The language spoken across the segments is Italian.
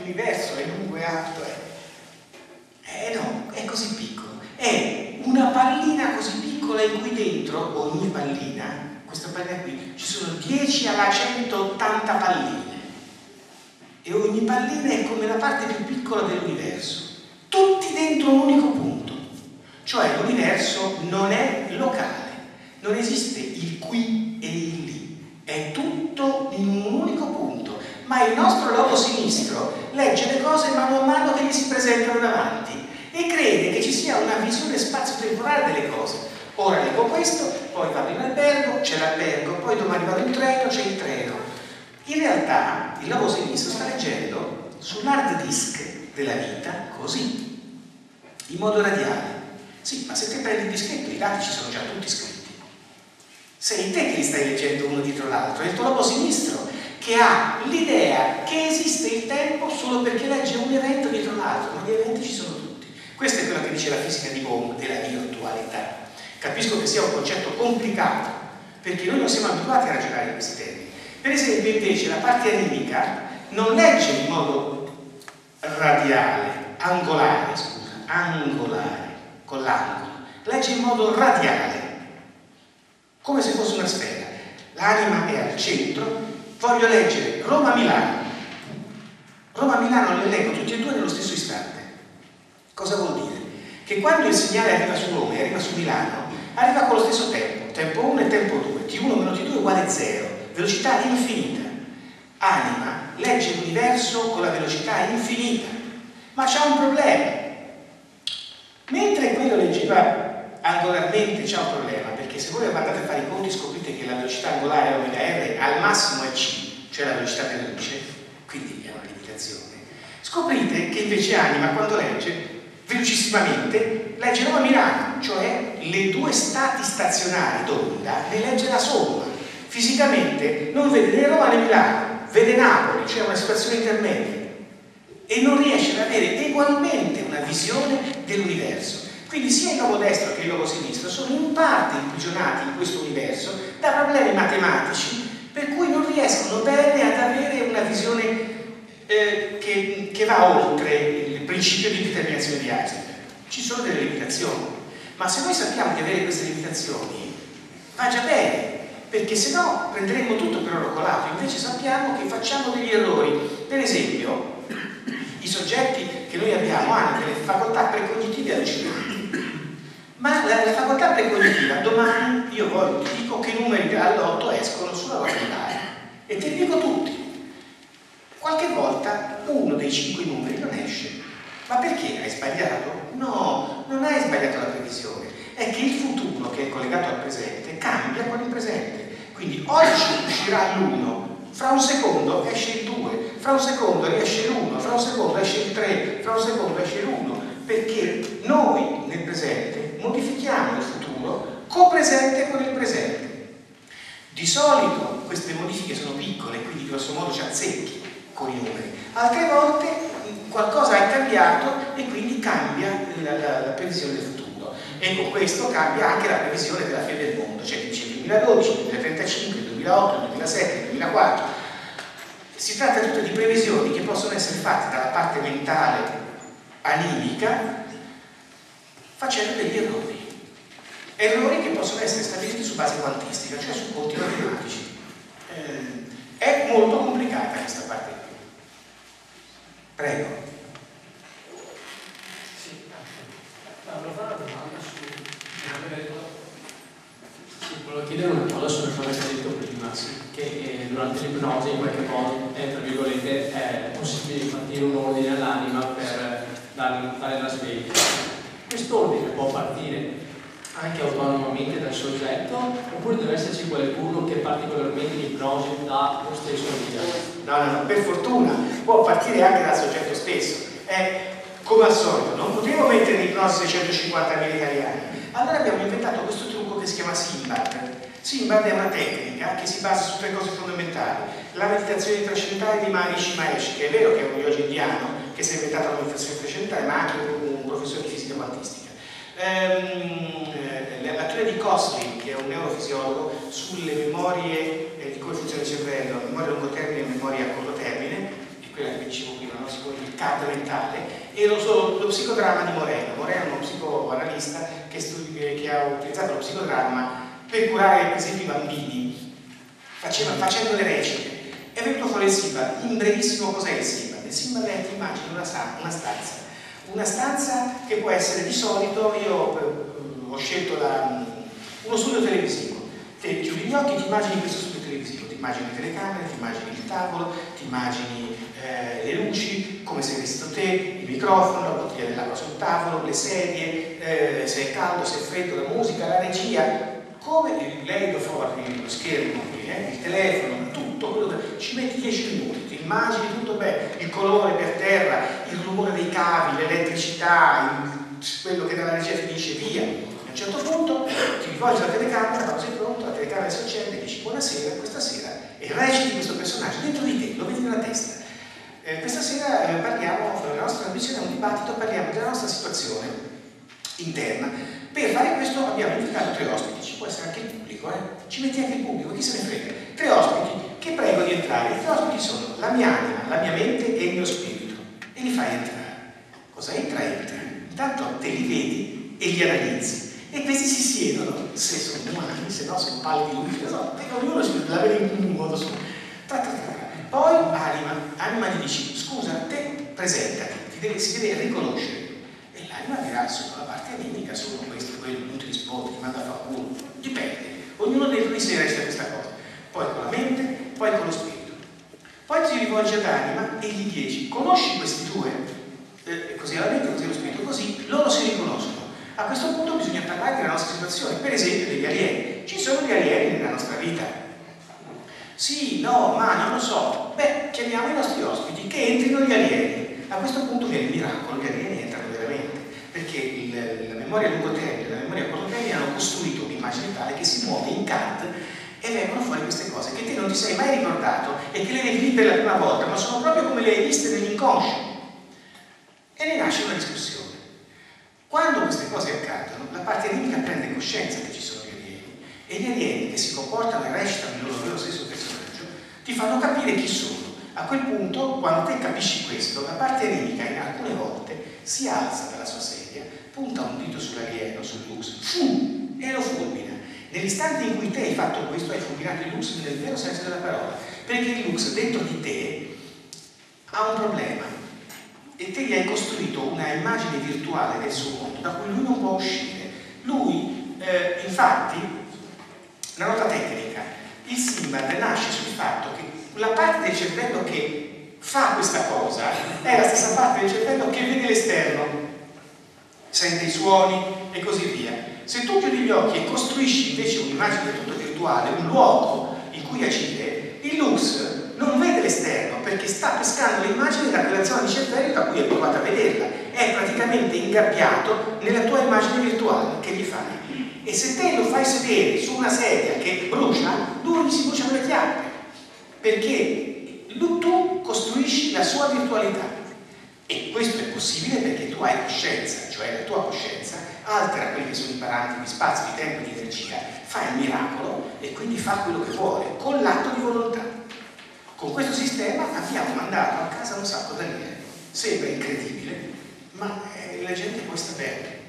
l'universo è lungo e alto, no, è così piccolo. È una pallina così piccola in cui dentro, ogni pallina, questa pallina qui, ci sono 10 alla 180 palline. E ogni pallina è come la parte più piccola dell'universo. Tutti dentro un unico punto. Cioè l'universo non è locale. Non esiste il qui e il lì. È tutto in un unico punto. Ma il nostro lobo sinistro legge le cose mano a mano che gli si presentano davanti e crede che ci sia una visione spazio-temporale delle cose. Ora leggo questo, poi vado in albergo, c'è l'albergo, poi domani vado in treno, c'è il treno. In realtà il lobo sinistro sta leggendo sull'hard disk della vita così, in modo radiale. Sì, ma se te prendi il dischetto i dati ci sono già tutti scritti. Sei te che li stai leggendo uno dietro l'altro, è il tuo lobo sinistro che ha l'idea che esiste il tempo solo perché legge un evento dietro l'altro, ma gli eventi ci sono tutti. Questo è quello che dice la fisica di Bohm della virtualità. Capisco che sia un concetto complicato, perché noi non siamo abituati a ragionare in questi termini. Per esempio, invece, la parte animica non legge in modo radiale, angolare, con l'angolo, legge in modo radiale, come se fosse una sfera. L'anima è al centro, voglio leggere Roma-Milano. Roma-Milano le leggo tutti e due nello stesso istante. Cosa vuol dire? Che quando il segnale arriva su Roma e arriva su Milano, arriva con lo stesso tempo, tempo 1 e tempo 2, T1 meno T2 uguale 0, velocità infinita. Anima legge l'universo con la velocità infinita, ma c'ha un problema. Mentre quello leggeva angolarmente, c'è un problema, perché se voi andate a fare i conti scoprite che la velocità angolare omega r al massimo è c, cioè la velocità della luce, quindi è una limitazione. Scoprite che invece Anima, quando legge velocissimamente, legge Roma-Milano, cioè le due stati stazionari d'onda ne legge la somma. Fisicamente non vede né Roma né Milano, vede Napoli, cioè una situazione intermedia, e non riesce ad avere ugualmente una visione dell'universo. Quindi sia il lobo destro che il lobo sinistro sono in parte imprigionati in questo universo da problemi matematici per cui non riescono bene ad avere una visione che va oltre il principio di determinazione di Heisenberg. Ci sono delle limitazioni, ma se noi sappiamo di avere queste limitazioni va già bene, perché se no prenderemmo tutto per oro colato. Invece sappiamo che facciamo degli errori. Per esempio, i soggetti che noi abbiamo hanno delle facoltà precognitive allucinanti, ma la facoltà precognitiva, domani io ti dico che numeri all'8 escono sulla loro livello e te li dico tutti. Qualche volta uno dei 5 numeri non esce. Ma perché? Hai sbagliato? No, non hai sbagliato la previsione. È che il futuro, che è collegato al presente, cambia con il presente. Quindi oggi uscirà l'1, fra un secondo esce il 2, fra un secondo esce l'1, fra un secondo esce il 3, fra un secondo esce l'1, perché noi nel presente modifichiamo il futuro copresente con il presente. Di solito queste modifiche sono piccole, quindi grosso modo ci azzecchi con i numeri. Altre volte qualcosa è cambiato e quindi cambia la previsione del futuro. E con questo cambia anche la previsione della fine del mondo, cioè dice il 2012, il 2035, il 2008, il 2007, il 2004. Si tratta tutto di previsioni che possono essere fatte dalla parte mentale animica facendo degli errori che possono essere stabiliti su base quantistica, cioè su conti matematici. È molto complicata questa parte qui. Prego. Sì, volevo fare una domanda su... Sì, volevo chiedere una cosa sulle cose che hai detto prima, che durante l'ipnosi in qualche modo tra virgolette, è possibile mantenere un ordine all'anima per dare la sveglia. Quest'ordine può partire anche autonomamente dal soggetto, oppure deve esserci qualcuno che particolarmente in ipnosi dà lo stesso via? No, per fortuna può partire anche dal soggetto stesso. Come al solito, non potevo mettere in ipnosi 650.000 italiani. Allora abbiamo inventato questo trucco che si chiama Simbad. Simbad è una tecnica che si basa su 3 cose fondamentali: la meditazione trascendentale di Maharishi Mahesh, che è vero che è un yogi indiano che si è inventato la meditazione trascendentale, ma anche un professore di fisica quantistica. La teoria di Koslin, che è un neurofisiologo, sulle memorie di come funziona il cervello, memoria a lungo termine e memoria a corto termine, è quella che dicevo prima, non si può CAD mentale, e lo psicodramma di Moreno. Moreno è uno psicoanalista che ha utilizzato lo psicodramma per curare per esempio i bambini, facendo le recite. È venuto fuori il Simbad. In brevissimo, cos'è il Simbad? Il Simbad è, ti immagini una stanza che può essere, di solito, io ho scelto uno studio televisivo. Te chiudi gli occhi, ti immagini questo studio televisivo, ti immagini le telecamere, ti immagini il tavolo, ti immagini le luci, come sei vestito te, il microfono, la bottiglia dell'acqua sul tavolo, le sedie, se è caldo, se è freddo, la musica, la regia, come lei lo fuori, lo schermo, il telefono, tutto quello che ci metti 10 minuti, ti immagini tutto bene, il colore per terra, il rumore dei cavi, l'elettricità, quello che dalla regia ti dice via. A un certo punto ti rivolgi alla telecamera, quando sei pronto, la telecamera si accende e dici buonasera, questa sera, e reciti questo personaggio dentro di te, lo vedi nella testa. Questa sera parliamo, la nostra trasmissione è un dibattito, parliamo della nostra situazione interna. Per fare questo abbiamo invitato 3 ospiti, ci può essere anche il pubblico, ci metti anche il pubblico, chi se ne frega. 3 ospiti che prego di entrare. I 3 ospiti sono la mia anima, la mia mente e il mio spirito, e li fai entrare. Cosa entra? Entra. Intanto te li vedi e li analizzi, e questi si siedono, se sono umani, se no sono pali di luce, ognuno la vede in un modo suo. Poi anima gli dici scusa, te presentati, si deve riconoscere, e l'anima dirà sono la parte animica, sono questo, quello, non ti risponde, ti manda a fare culo, dipende, ognuno dentro di sé resta questa cosa, poi con la mente, poi con lo spirito. Poi ti rivolgi all'anima e gli dici conosci questi 2, così alla mente, così allo spirito, così loro si riconoscono. A questo punto bisogna parlare della nostra situazione, per esempio degli alieni. Ci sono gli alieni nella nostra vita? Sì, no, ma non lo so. Beh, chiamiamo i nostri ospiti che entrino gli alieni. A questo punto viene il miracolo, gli alieni entrano veramente, perché la memoria a lungo termine e la memoria a corto termine hanno costruito un'immagine tale che si muove in CAD e vengono fuori queste cose che te non ti sei mai ricordato e che le vedi per la prima volta, ma sono proprio come le hai viste nell'inconscio. E ne nasce una discussione. Quando queste cose accadono, la parte animica prende coscienza che ci sono gli alieni, e gli alieni che si comportano e recitano il loro vero stesso personaggio ti fanno capire chi sono. A quel punto, quando te capisci questo, la parte animica in alcune volte si alza dalla sua sedia, punta un dito sull'alieno, sul Lux, e lo fulmina. Nell'istante in cui te hai fatto questo, hai fulminato il Lux nel vero senso della parola, perché il Lux dentro di te ha un problema e te gli hai costruito una immagine virtuale del suo mondo da cui lui non può uscire. Lui, infatti, una nota tecnica, il Simbad nasce sul fatto che la parte del cervello che fa questa cosa è la stessa parte del cervello che vede l'esterno, sente i suoni e così via. Se tu chiudi gli occhi e costruisci invece un'immagine tutto virtuale, un luogo in cui agire, il Lux non vede l'esterno perché sta pescando l'immagine da quella zona di cervello da cui è abituato a vederla, è praticamente ingabbiato nella tua immagine virtuale che gli fai. E se te lo fai sedere su una sedia che brucia, lui si bruciano le chiappe, perché tu costruisci la sua virtualità. E questo è possibile perché tu hai coscienza, cioè la tua coscienza altera quelli che sono i parametri di spazio, di tempo e di energia, fa il miracolo e quindi fa quello che vuole, con l'atto di volontà. Con questo sistema abbiamo mandato a casa un sacco d'alieni. Sembra incredibile, ma la gente poi sta bene.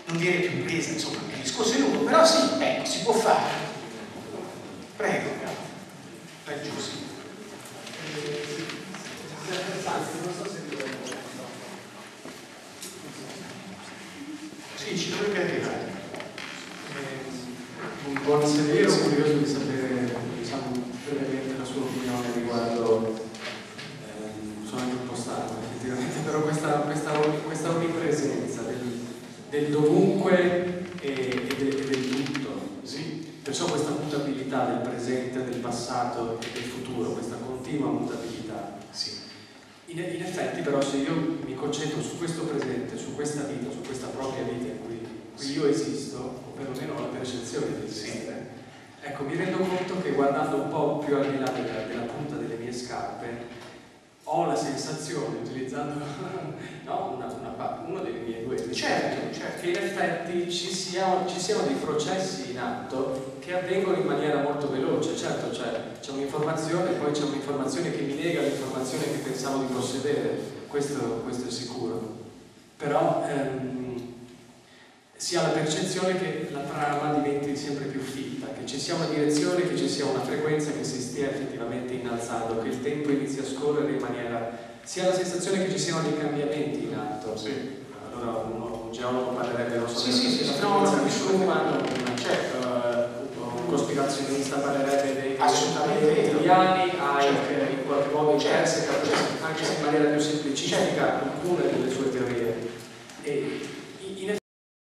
Non viene più presa, insomma, il discorso è lungo, però sì, ecco, si può fare. Prego. Vai giù, sì. Sì, ci dovrebbe arrivare. Buonasera, io sono curioso di sapere, diciamo, brevemente la sua opinione riguardo, sono anche un po' stanco effettivamente, però questa onnipresenza del dovunque e del tutto, sì? Perciò questa mutabilità del presente, del passato e del futuro, questa continua mutabilità. Sì. In effetti però se io mi concentro su questo presente, su questa vita, su questa propria vita in cui io esisto, o perlomeno ho la percezione di esistere, ecco, mi rendo conto che guardando un po' più al di là della punta delle mie scarpe, ho la sensazione, utilizzando no, uno dei miei due esempi, che in effetti ci siano dei processi in atto che avvengono in maniera molto veloce. Certo, c'è un'informazione, poi c'è un'informazione che mi nega l'informazione che pensavo di possedere, questo è sicuro. Però si ha la percezione che la trama diventi sempre più fitta, che ci sia una direzione, che ci sia una frequenza che si stia effettivamente innalzando, che il tempo inizi a scorrere in maniera... Si ha la sensazione che ci siano dei cambiamenti in atto. Sì. Allora un geologo parlerebbe, non so, la frequenza di Schumann, un cospirazionista parlerebbe dei assolutamente italiani, in qualche modo interseca, anche se in maniera più semplicistica, alcune delle sue teorie. E in